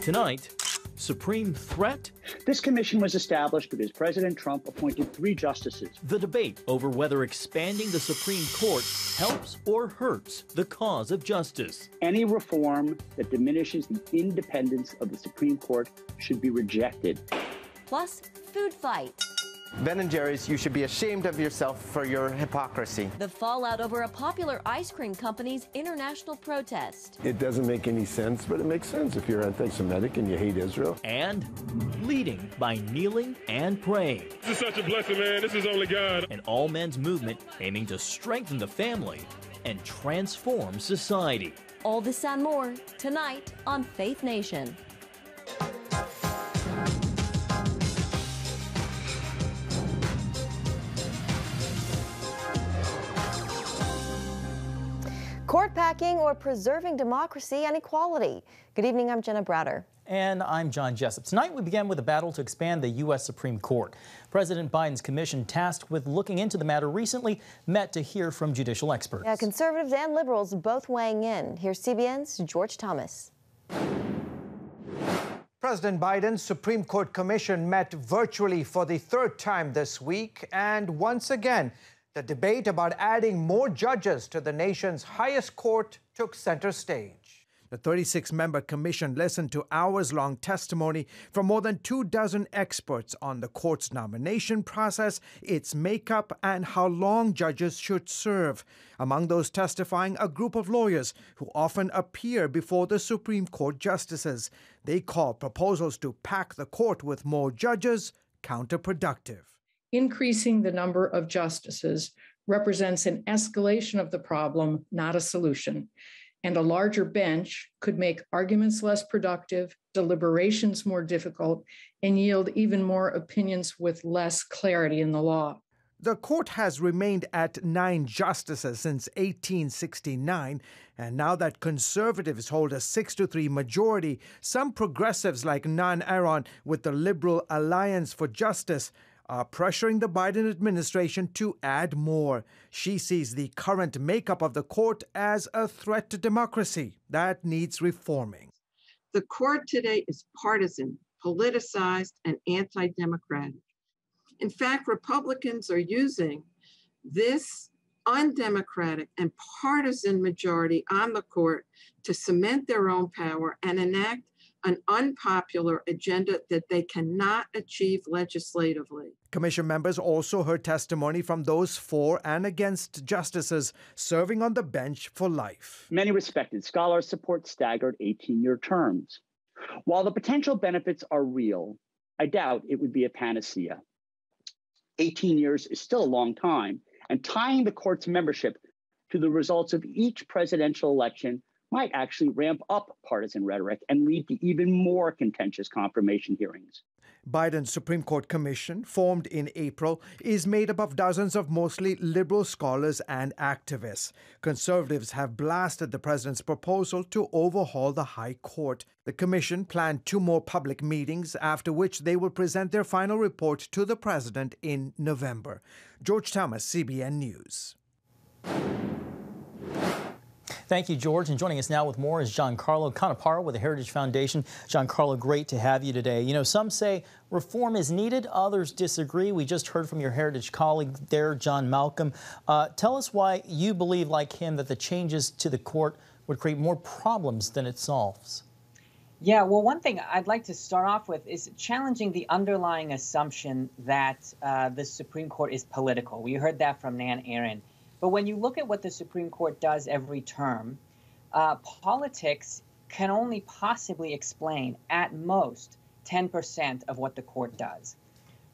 Tonight, supreme threat? This commission was established because President Trump appointed 3 justices. The debate over whether expanding the Supreme Court helps or hurts the cause of justice. Any reform that diminishes the independence of the Supreme Court should be rejected. Plus, food fight. Ben & Jerry's, you should be ashamed of yourself for your hypocrisy. The fallout over a popular ice cream company's international protest. It doesn't make any sense, but it makes sense if you're anti-Semitic and you hate Israel. And leading by kneeling and praying. This is such a blessing, man. This is only God. An all-men's movement aiming to strengthen the family and transform society. All this and more tonight on Faith Nation. Court packing or preserving democracy and equality. Good evening, I'm Jenna Browder. And I'm John Jessup. Tonight we began with a battle to expand the U.S. Supreme Court. President Biden's commission tasked with looking into the matter recently met to hear from judicial experts. Yeah, conservatives and liberals both weighing in. Here's CBN's George Thomas. President Biden's Supreme Court commission met virtually for the 3rd time this week, and once again, the debate about adding more judges to the nation's highest court took center stage. The 36-member commission listened to hours-long testimony from more than 24 experts on the court's nomination process, its makeup, and how long judges should serve. Among those testifying, a group of lawyers who often appear before the Supreme Court justices. They call proposals to pack the court with more judges counterproductive. Increasing the number of justices represents an escalation of the problem, not a solution. And a larger bench could make arguments less productive, deliberations more difficult, and yield even more opinions with less clarity in the law. The court has remained at 9 justices since 1869, and now that conservatives hold a 6-3 majority, some progressives like Nan Aron with the Liberal Alliance for Justice are pressuring the Biden administration to add more. She sees the current makeup of the court as a threat to democracy that needs reforming. The court today is partisan, politicized, and anti-democratic. In fact, Republicans are using this undemocratic and partisan majority on the court to cement their own power and enact an unpopular agenda that they cannot achieve legislatively. Commission members also heard testimony from those for and against justices serving on the bench for life. Many respected scholars support staggered 18-year terms. While the potential benefits are real, I doubt it would be a panacea. 18 years is still a long time, and tying the court's membership to the results of each presidential election might actually ramp up partisan rhetoric and lead to even more contentious confirmation hearings. Biden's Supreme Court Commission, formed in April, is made up of dozens of mostly liberal scholars and activists. Conservatives have blasted the president's proposal to overhaul the High Court. The commission planned 2 more public meetings, after which they will present their final report to the president in November. George Thomas, CBN News. Thank you, George. And joining us now with more is Giancarlo Canaparo with the Heritage Foundation. Giancarlo, great to have you today. You know, some say reform is needed. Others disagree. We just heard from your Heritage colleague there, John Malcolm. Tell us why you believe, like him, that the changes to the court would create more problems than it solves. Yeah, well, one thing I'd like to start off with is challenging the underlying assumption that the Supreme Court is political. We heard that from Nan Aron. But when you look at what the Supreme Court does every term, politics can only possibly explain, at most, 10% of what the court does.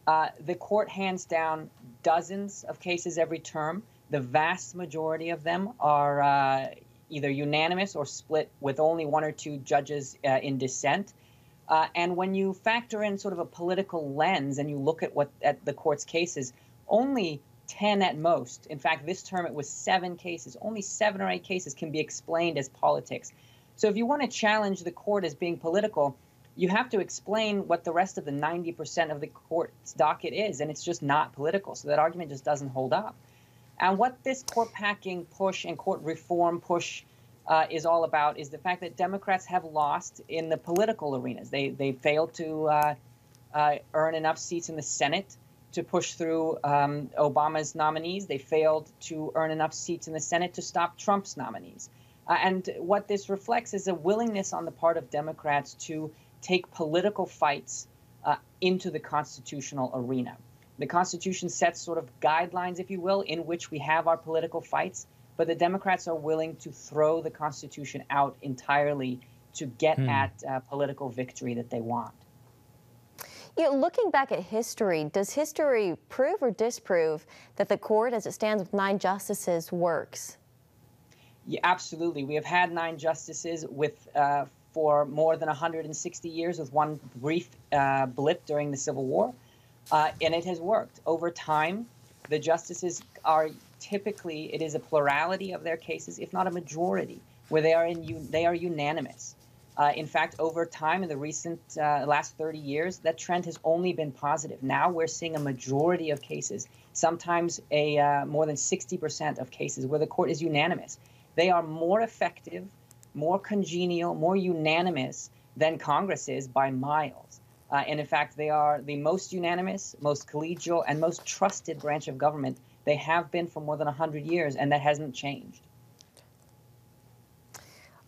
The court hands down dozens of cases every term. The vast majority of them are either unanimous or split with only 1 or 2 judges in dissent. And when you factor in sort of a political lens and you look at the court's cases, only 10 at most. In fact, this term it was 7 cases. Only 7 or 8 cases can be explained as politics. So if you want to challenge the court as being political, you have to explain what the rest of the 90% of the court's docket is, and it's just not political. So that argument just doesn't hold up. And what this court packing push and court reform push is all about is the fact that Democrats have lost in the political arenas. They failed to earn enough seats in the Senate to push through Obama's nominees. They failed to earn enough seats in the Senate to stop Trump's nominees. And what this reflects is a willingness on the part of Democrats to take political fights into the constitutional arena. The Constitution sets sort of guidelines, if you will, in which we have our political fights, but the Democrats are willing to throw the Constitution out entirely to get at political victory that they want. You know, looking back at history, does history prove or disprove that the court, as it stands with 9 justices, works? Yeah, absolutely. We have had 9 justices with for more than 160 years, with one brief blip during the Civil War, and it has worked. Over time, the justices are typically, it is a plurality of their cases, if not a majority, where they are unanimous. In fact, over time, in the recent last 30 years, that trend has only been positive. Now we're seeing a majority of cases, sometimes more than 60% of cases, where the court is unanimous. They are more effective, more congenial, more unanimous than Congress is by miles. And in fact, they are the most unanimous, most collegial, and most trusted branch of government. They have been for more than 100 years, and that hasn't changed.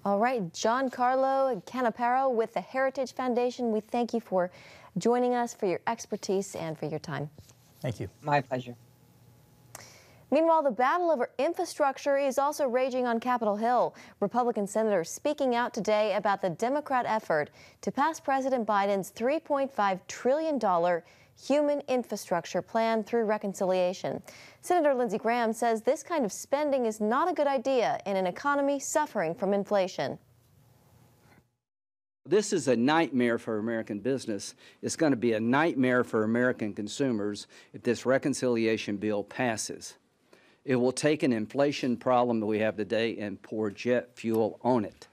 All right, Giancarlo Canaparo with the Heritage Foundation, we thank you for joining us, for your expertise, and for your time. Thank you. My pleasure. Meanwhile, the battle over infrastructure is also raging on Capitol Hill. Republican senators speaking out today about the Democrat effort to pass President Biden's $3.5 trillion human infrastructure plan through reconciliation. Senator Lindsey Graham says this kind of spending is not a good idea in an economy suffering from inflation. This is a nightmare for American business. It's going to be a nightmare for American consumers if this reconciliation bill passes. It will take an inflation problem that we have today and pour jet fuel on it.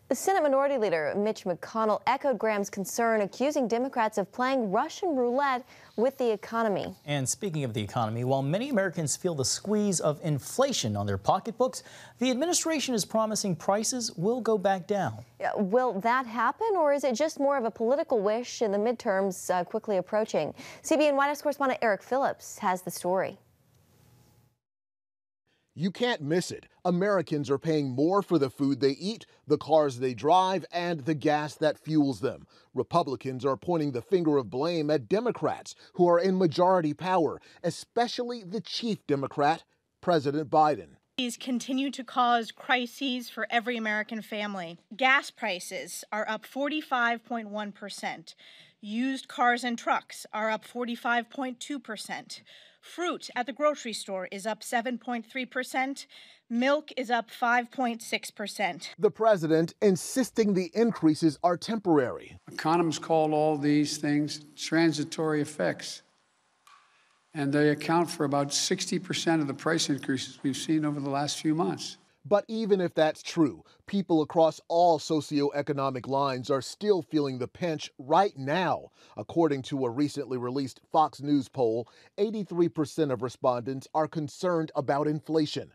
The Senate Minority Leader Mitch McConnell echoed Graham's concern, accusing Democrats of playing Russian roulette with the economy. And speaking of the economy, while many Americans feel the squeeze of inflation on their pocketbooks, the administration is promising prices will go back down. Will that happen, or is it just more of a political wish in the midterms quickly approaching? CBN White House correspondent Eric Phillips has the story. You can't miss it. Americans are paying more for the food they eat, the cars they drive, and the gas that fuels them. Republicans are pointing the finger of blame at Democrats who are in majority power, especially the chief Democrat, President Biden. These continue to cause crises for every American family. Gas prices are up 45.1%. Used cars and trucks are up 45.2%. Fruit at the grocery store is up 7.3%. Milk is up 5.6%. The president insisting the increases are temporary. Economists call all these things transitory effects, and they account for about 60% of the price increases we've seen over the last few months. But even if that's true, people across all socioeconomic lines are still feeling the pinch right now. According to a recently released Fox News poll, 83% of respondents are concerned about inflation.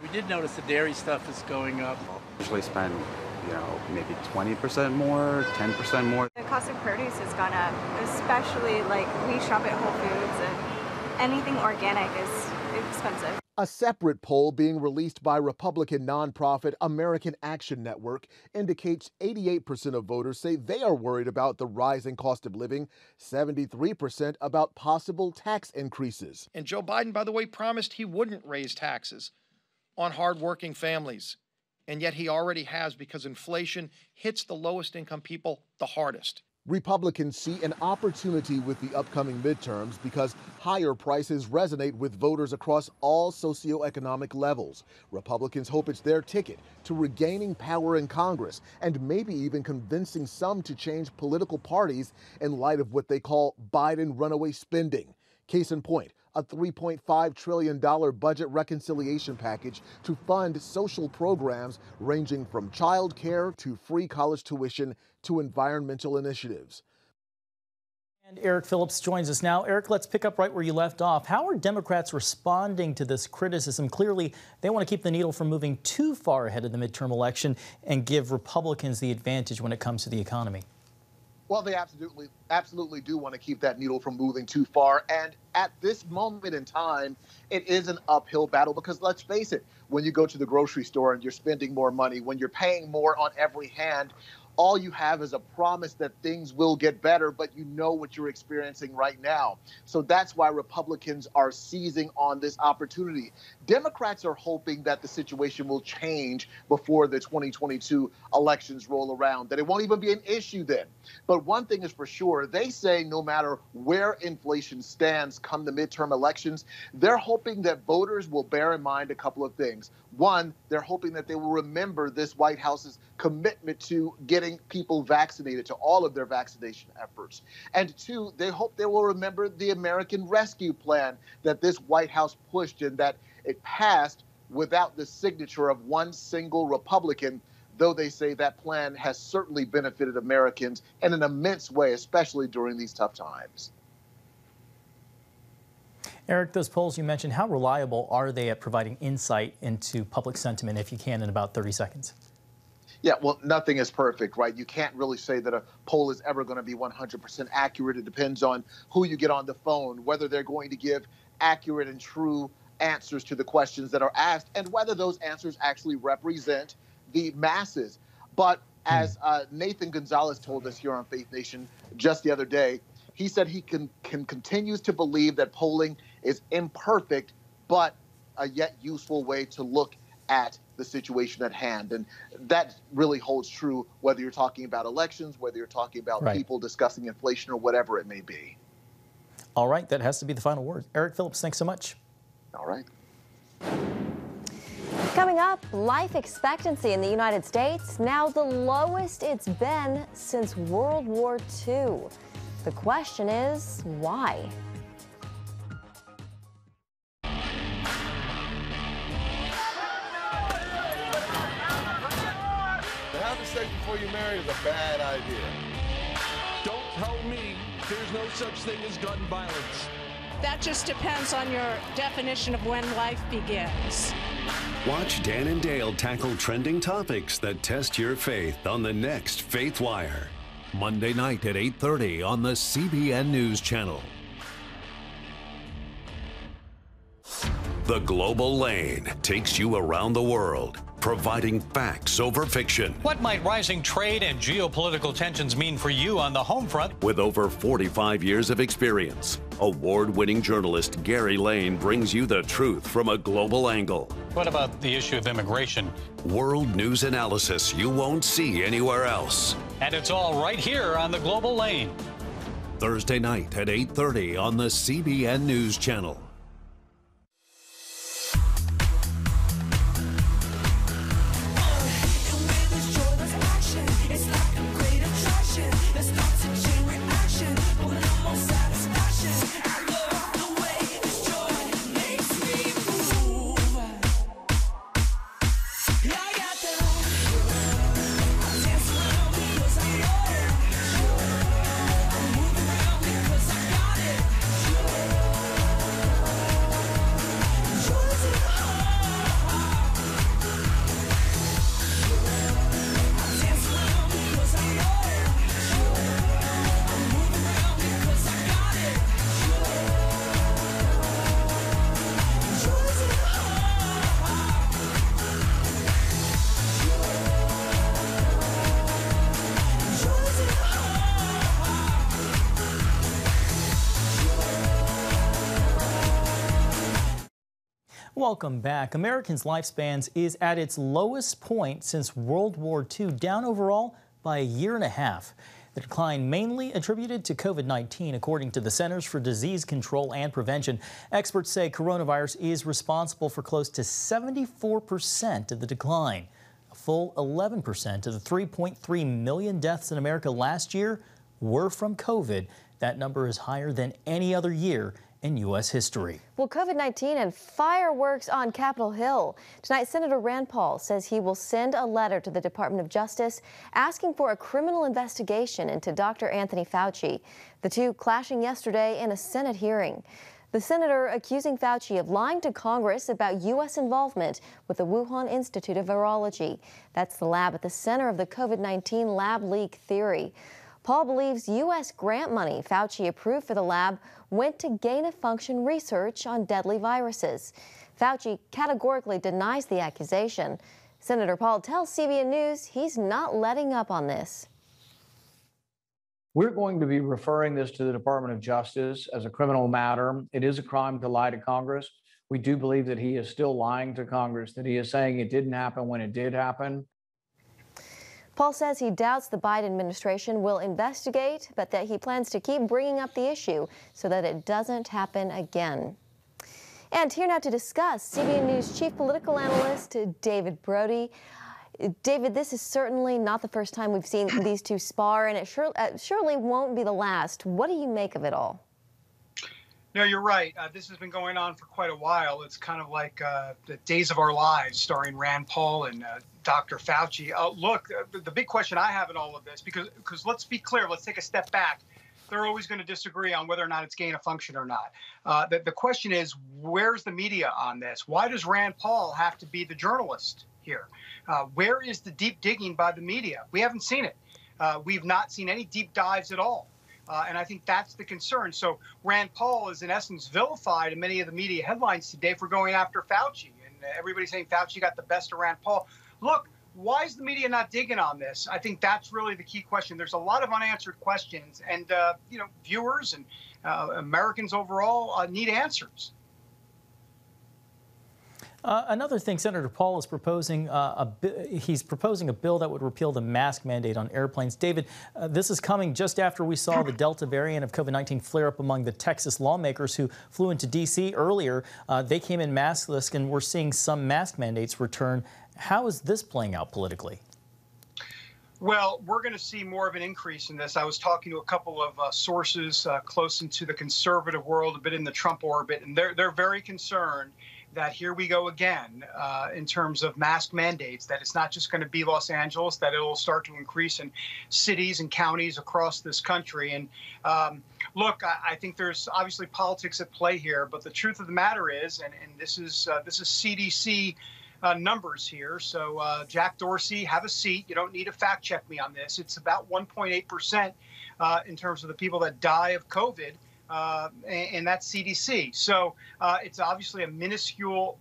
We did notice the dairy stuff is going up. Usually spend, maybe 20% more, 10% more. The cost of produce has gone up, especially we shop at Whole Foods, and anything organic is expensive. A separate poll being released by Republican nonprofit American Action Network indicates 88% of voters say they are worried about the rising cost of living, 73% about possible tax increases. And Joe Biden, by the way, promised he wouldn't raise taxes on hardworking families, and yet he already has, because inflation hits the lowest income people the hardest. Republicans see an opportunity with the upcoming midterms because higher prices resonate with voters across all socioeconomic levels. Republicans hope it's their ticket to regaining power in Congress and maybe even convincing some to change political parties in light of what they call Biden runaway spending. Case in point, a $3.5 trillion budget reconciliation package to fund social programs ranging from child care to free college tuition to environmental initiatives. And Eric Phillips joins us now. Eric, let's pick up right where you left off. How are Democrats responding to this criticism? Clearly, they want to keep the needle from moving too far ahead of the midterm election and give Republicans the advantage when it comes to the economy. Well, they absolutely do want to keep that needle from moving too far. And at this moment in time, it is an uphill battle because let's face it, when you go to the grocery store and you're spending more money, when you're paying more on every hand, all you have is a promise that things will get better, but you know what you're experiencing right now. So that's why Republicans are seizing on this opportunity. Democrats are hoping that the situation will change before the 2022 elections roll around, that it won't even be an issue then. But one thing is for sure, they say no matter where inflation stands come the midterm elections, they're hoping that voters will bear in mind a couple of things. One, they're hoping that they will remember this White House's commitment to getting people vaccinated, to all of their vaccination efforts. And two, they hope they will remember the American Rescue Plan that this White House pushed and that it passed without the signature of one single Republican, though they say that plan has certainly benefited Americans in an immense way, especially during these tough times. Eric, those polls you mentioned, how reliable are they at providing insight into public sentiment, if you can, in about 30 seconds? Yeah, well, nothing is perfect, right? You can't really say that a poll is ever going to be 100% accurate. It depends on who you get on the phone, whether they're going to give accurate and true answers to the questions that are asked, and whether those answers actually represent the masses. But as Nathan Gonzalez told us here on Faith Nation just the other day, he said he continues to believe that polling is imperfect, but a yet useful way to look at the situation at hand. And that really holds true whether you're talking about elections, whether you're talking about people discussing inflation or whatever it may be. All right, that has to be the final word. Eric Phillips, thanks so much. All right. Coming up, life expectancy in the United States, now the lowest it's been since World War II. The question is, why? To have sex before you're married is a bad idea. Don't tell me there's no such thing as gun violence. That just depends on your definition of when life begins. Watch Dan and Dale tackle trending topics that test your faith on the next Faith Wire. Monday night at 8:30 on the CBN News Channel. The Global Lane takes you around the world, providing facts over fiction. What might rising trade and geopolitical tensions mean for you on the home front? With over 45 years of experience, award-winning journalist Gary Lane brings you the truth from a global angle. What about the issue of immigration? World news analysis you won't see anywhere else. And it's all right here on the Global Lane. Thursday night at 8:30 on the CBN News Channel. Welcome back. Americans' lifespans is at its lowest point since World War II, down overall by a year and a half. The decline mainly attributed to COVID-19, according to the Centers for Disease Control and Prevention. Experts say coronavirus is responsible for close to 74% of the decline. A full 11% of the 3.3 million deaths in America last year were from COVID. That number is higher than any other year in U.S. history. Well, COVID-19 and fireworks on Capitol Hill. Tonight, Senator Rand Paul says he will send a letter to the Department of Justice asking for a criminal investigation into Dr. Anthony Fauci. The two clashing yesterday in a Senate hearing. The senator accusing Fauci of lying to Congress about U.S. involvement with the Wuhan Institute of Virology. That's the lab at the center of the COVID-19 lab leak theory. Paul believes U.S. grant money Fauci approved for the lab went to gain-of-function research on deadly viruses. Fauci categorically denies the accusation. Senator Paul tells CBN News he's not letting up on this. We're going to be referring this to the Department of Justice as a criminal matter. It is a crime to lie to Congress. We do believe that he is still lying to Congress, that he is saying it didn't happen when it did happen. Paul says he doubts the Biden administration will investigate, but that he plans to keep bringing up the issue so that it doesn't happen again. And here now to discuss, CBN News chief political analyst David Brody. David, this is certainly not the first time we've seen these two spar, and it surely won't be the last. What do you make of it all? No, you're right. This has been going on for quite a while. It's kind of like the Days of Our Lives, starring Rand Paul and Dr. Fauci. Look, the big question I have in all of this, because let's be clear, let's take a step back. They're always going to disagree on whether or not it's gain of function or not. The question is, where's the media on this? Why does Rand Paul have to be the journalist here? Where is the deep digging by the media? We haven't seen it. We've not seen any deep dives at all. And I think that's the concern. So Rand Paul is in essence vilified in many of the media headlines today for going after Fauci. And everybody's saying Fauci got the best of Rand Paul. Look, why is the media not digging on this? I think that's really the key question. There's a lot of unanswered questions, and viewers and Americans overall need answers. Another thing, Senator Paul is proposing he's proposing a bill that would repeal the mask mandate on airplanes. David, this is coming just after we saw the Delta variant of COVID-19 flare up among the Texas lawmakers who flew into D.C. earlier. They came in maskless, and we're seeing some mask mandates return. How is this playing out politically? Well, we're going to see more of an increase in this. I was talking to a couple of sources close into the conservative world, a bit in the Trump orbit, and they're very concerned that here we go again in terms of mask mandates, that it's not just going to be Los Angeles, that it will start to increase in cities and counties across this country. And look, I think there's obviously politics at play here, but the truth of the matter is, and this is CDC numbers here. So Jack Dorsey, have a seat. You don't need to fact check me on this. It's about 1.8% in terms of the people that die of COVID. And that's CDC. So it's obviously a minuscule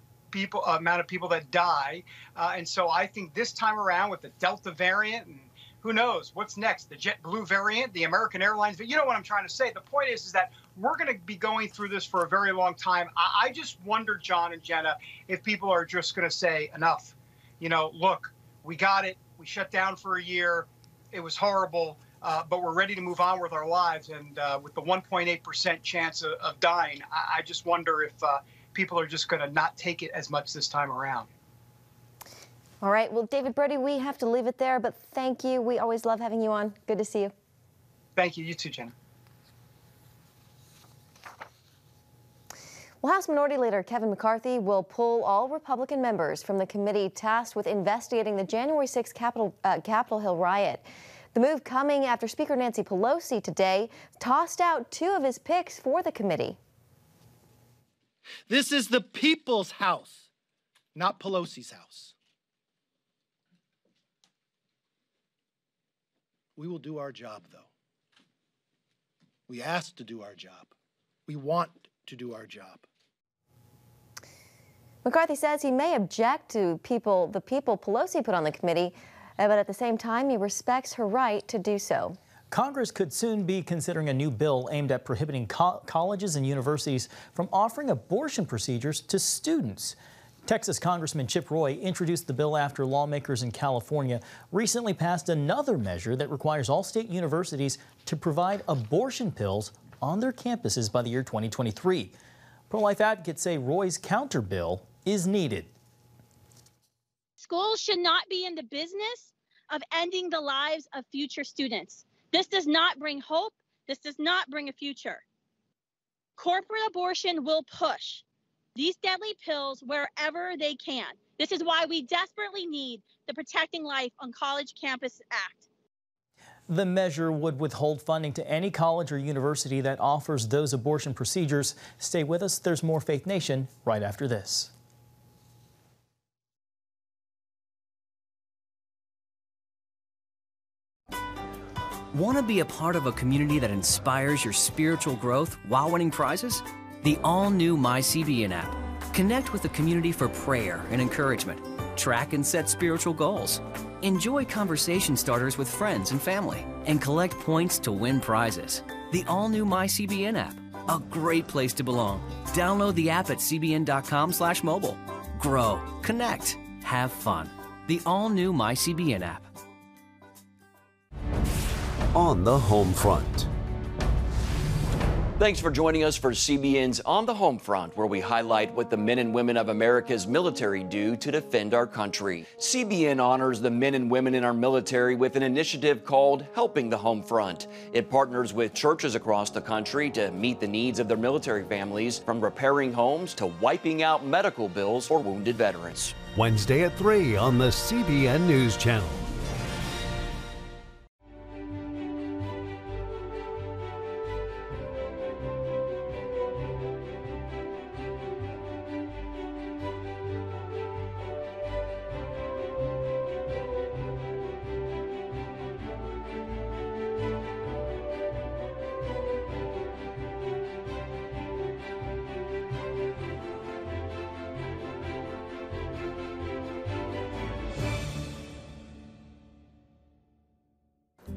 amount of people that die. And so I think this time around with the Delta variant, and who knows what's next, the JetBlue variant, the American Airlines, but you know what I'm trying to say. The point is that we're going to be going through this for a very long time. I just wonder, John and Jenna, if people are just going to say enough. Look, we got it. We shut down for a year. It was horrible. But we're ready to move on with our lives. And with the 1.8% chance of dying, I just wonder if people are just going to not take it as much this time around. All right. Well, David Brody, we have to leave it there, but thank you. We always love having you on. Good to see you. Thank you. You too, Jenna. Well, House Minority Leader Kevin McCarthy will pull all Republican members from the committee tasked with investigating the January 6th Capitol Hill riot. The move coming after Speaker Nancy Pelosi today tossed out two of his picks for the committee. This is the people's house, not Pelosi's house. We will do our job, though. We asked to do our job. We want to do our job. McCarthy says he may object to the people Pelosi put on the committee, but at the same time, he respects her right to do so. Congress could soon be considering a new bill aimed at prohibiting colleges and universities from offering abortion procedures to students. Texas Congressman Chip Roy introduced the bill after lawmakers in California recently passed another measure that requires all state universities to provide abortion pills on their campuses by the year 2023. Pro-life advocates say Roy's counter bill is needed. Schools should not be in the business of ending the lives of future students. This does not bring hope. This does not bring a future. Corporate abortion will push these deadly pills wherever they can. This is why we desperately need the Protecting Life on College Campus Act. The measure would withhold funding to any college or university that offers those abortion procedures. Stay with us. There's more Faith Nation right after this. Want to be a part of a community that inspires your spiritual growth while winning prizes? The all-new CBN app. Connect with the community for prayer and encouragement. Track and set spiritual goals. Enjoy conversation starters with friends and family. And collect points to win prizes. The all-new CBN app. A great place to belong. Download the app at cbn.com/mobile. Grow, connect, have fun. The all-new CBN app. On the home front. Thanks for joining us for CBN's On the Home Front, where we highlight what the men and women of America's military do to defend our country. CBN honors the men and women in our military with an initiative called Helping the Home Front. It partners with churches across the country to meet the needs of their military families, from repairing homes to wiping out medical bills for wounded veterans. Wednesday at 3 on the CBN News Channel.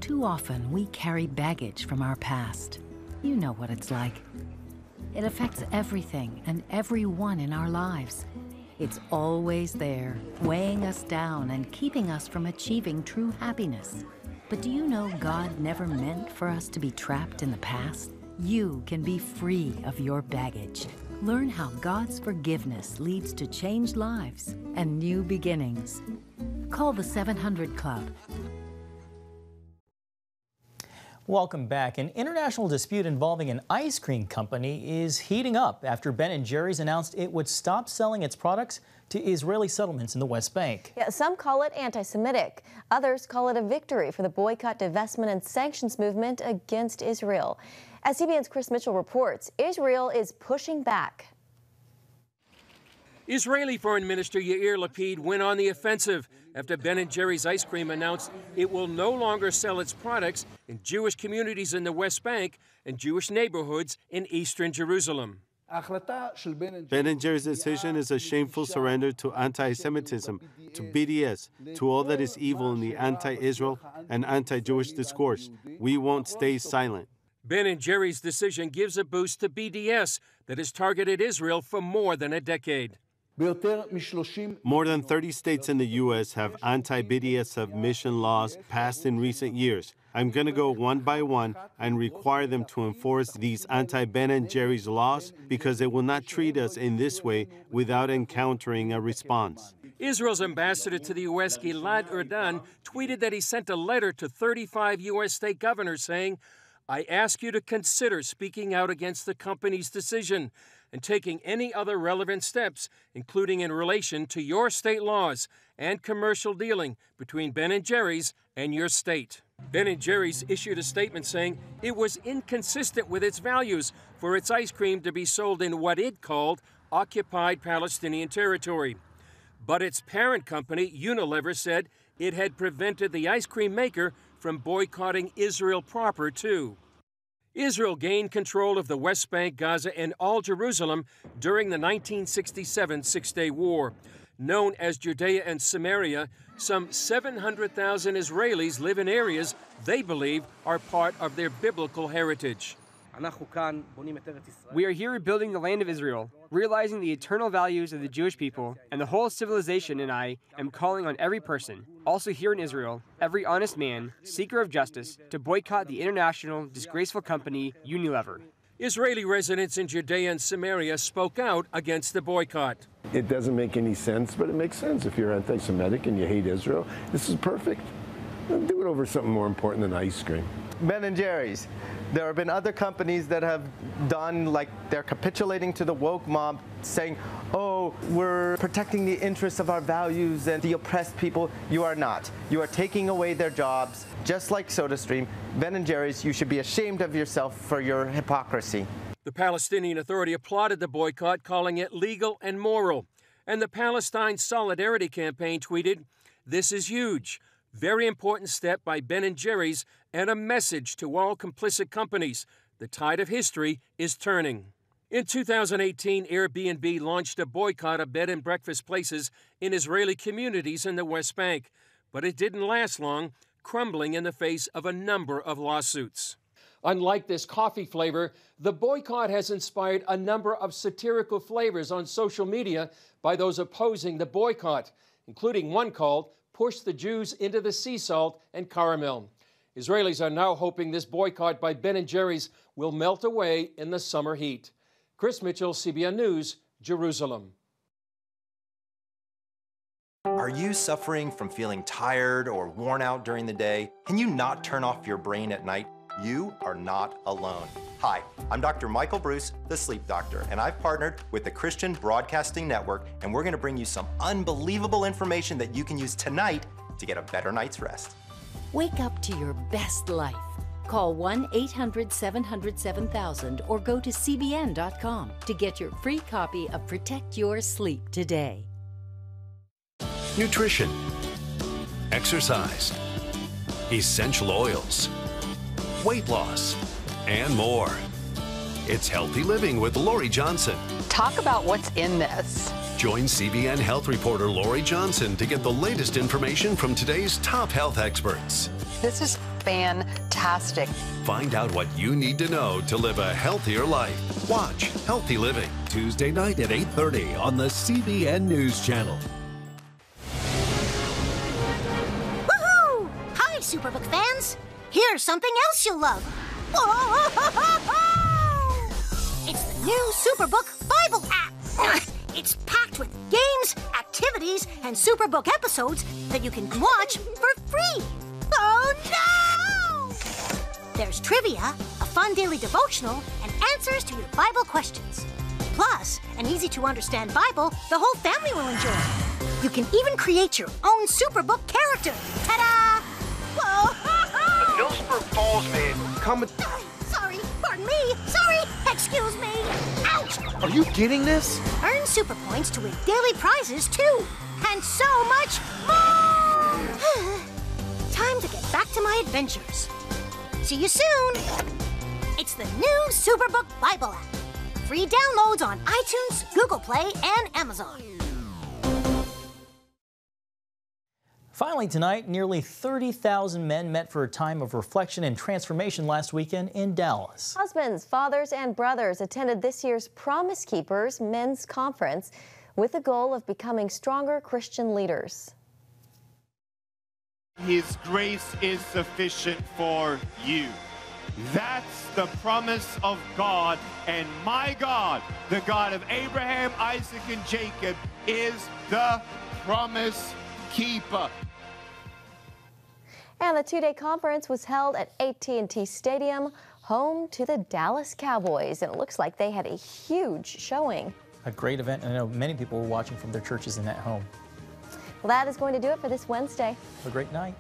Too often, we carry baggage from our past. You know what it's like. It affects everything and everyone in our lives. It's always there, weighing us down and keeping us from achieving true happiness. But do you know God never meant for us to be trapped in the past? You can be free of your baggage. Learn how God's forgiveness leads to changed lives and new beginnings. Call the 700 Club. Welcome back. An international dispute involving an ice cream company is heating up after Ben & Jerry's announced it would stop selling its products to Israeli settlements in the West Bank. Yeah, some call it anti-Semitic. Others call it a victory for the boycott, divestment, and sanctions movement against Israel. As CBN's Chris Mitchell reports, Israel is pushing back. Israeli Foreign Minister Yair Lapid went on the offensive after Ben & Jerry's ice cream announced it will no longer sell its products in Jewish communities in the West Bank and Jewish neighborhoods in eastern Jerusalem. Ben & Jerry's decision is a shameful surrender to anti-Semitism, to BDS, to all that is evil in the anti-Israel and anti-Jewish discourse. We won't stay silent. Ben & Jerry's decision gives a boost to BDS that has targeted Israel for more than a decade. More than 30 states in the U.S. have anti-BDS mission laws passed in recent years. I'm going to go one by one and require them to enforce these anti-Ben & Jerry's laws because they will not treat us in this way without encountering a response. Israel's ambassador to the U.S., Gilad Erdan, tweeted that he sent a letter to 35 U.S. state governors saying, "I ask you to consider speaking out against the company's decision and taking any other relevant steps, including in relation to your state laws and commercial dealing between Ben & Jerry's and your state." Ben & Jerry's issued a statement saying it was inconsistent with its values for its ice cream to be sold in what it called occupied Palestinian territory. But its parent company, Unilever, said it had prevented the ice cream maker from boycotting Israel proper, too. Israel gained control of the West Bank, Gaza, and all Jerusalem during the 1967 Six-Day War. Known as Judea and Samaria, some 700,000 Israelis live in areas they believe are part of their biblical heritage. We are here rebuilding the land of Israel, realizing the eternal values of the Jewish people, and the whole civilization, and I am calling on every person, also here in Israel, every honest man, seeker of justice, to boycott the international, disgraceful company, Unilever. Israeli residents in Judea and Samaria spoke out against the boycott. It doesn't make any sense, but it makes sense if you're anti-Semitic and you hate Israel. This is perfect. Do it over something more important than ice cream. Ben & Jerry's. There have been other companies that have done, like, they're capitulating to the woke mob, saying, oh, we're protecting the interests of our values and the oppressed people. You are not. You are taking away their jobs. Just like SodaStream, Ben & Jerry's, you should be ashamed of yourself for your hypocrisy. The Palestinian Authority applauded the boycott, calling it legal and moral. And the Palestine Solidarity Campaign tweeted, "This is huge. Very important step by Ben & Jerry's and a message to all complicit companies. The tide of history is turning." In 2018, Airbnb launched a boycott of bed and breakfast places in Israeli communities in the West Bank. But it didn't last long, crumbling in the face of a number of lawsuits. Unlike this coffee flavor, the boycott has inspired a number of satirical flavors on social media by those opposing the boycott, including one called "Push the Jews into the Sea Salt and Caramel." Israelis are now hoping this boycott by Ben & Jerry's will melt away in the summer heat. Chris Mitchell, CBN News, Jerusalem. Are you suffering from feeling tired or worn out during the day? Can you not turn off your brain at night? You are not alone. Hi, I'm Dr. Michael Bruce, the sleep doctor, and I've partnered with the Christian Broadcasting Network, and we're going to bring you some unbelievable information that you can use tonight to get a better night's rest. Wake up to your best life. Call 1-800-700-7000 or go to cbn.com to get your free copy of Protect Your Sleep today. Nutrition, exercise, essential oils, weight loss, and more. It's Healthy Living with Lori Johnson. Talk about what's in this. Join CBN health reporter Lori Johnson to get the latest information from today's top health experts. This is fantastic. Find out what you need to know to live a healthier life. Watch Healthy Living Tuesday night at 8:30 on the CBN News Channel. Woohoo! Hi, Superbook fans. Here's something else you'll love. It's the new Superbook Bible app. It's packed with games, activities, and Superbook episodes that you can watch for free. Oh, no! There's trivia, a fun daily devotional, and answers to your Bible questions. Plus, an easy-to-understand Bible the whole family will enjoy. You can even create your own Superbook character. Ta-da! Whoa! The Phillipsburg Falls man coming. Sorry, pardon me. Sorry, excuse me. Ouch! Are you getting this? Earn super points to win daily prizes, too. And so much more! Time to get back to my adventures. See you soon. It's the new Superbook Bible app. Free downloads on iTunes, Google Play, and Amazon. Finally tonight, nearly 30,000 men met for a time of reflection and transformation last weekend in Dallas. Husbands, fathers, and brothers attended this year's Promise Keepers Men's Conference with the goal of becoming stronger Christian leaders. His grace is sufficient for you. That's the promise of God, and my God, the God of Abraham, Isaac, and Jacob, is the promise keeper. And the two-day conference was held at AT&T Stadium, home to the Dallas Cowboys, and it looks like they had a huge showing. A great event, and I know many people were watching from their churches and at home. Well, that is going to do it for this Wednesday. Have a great night.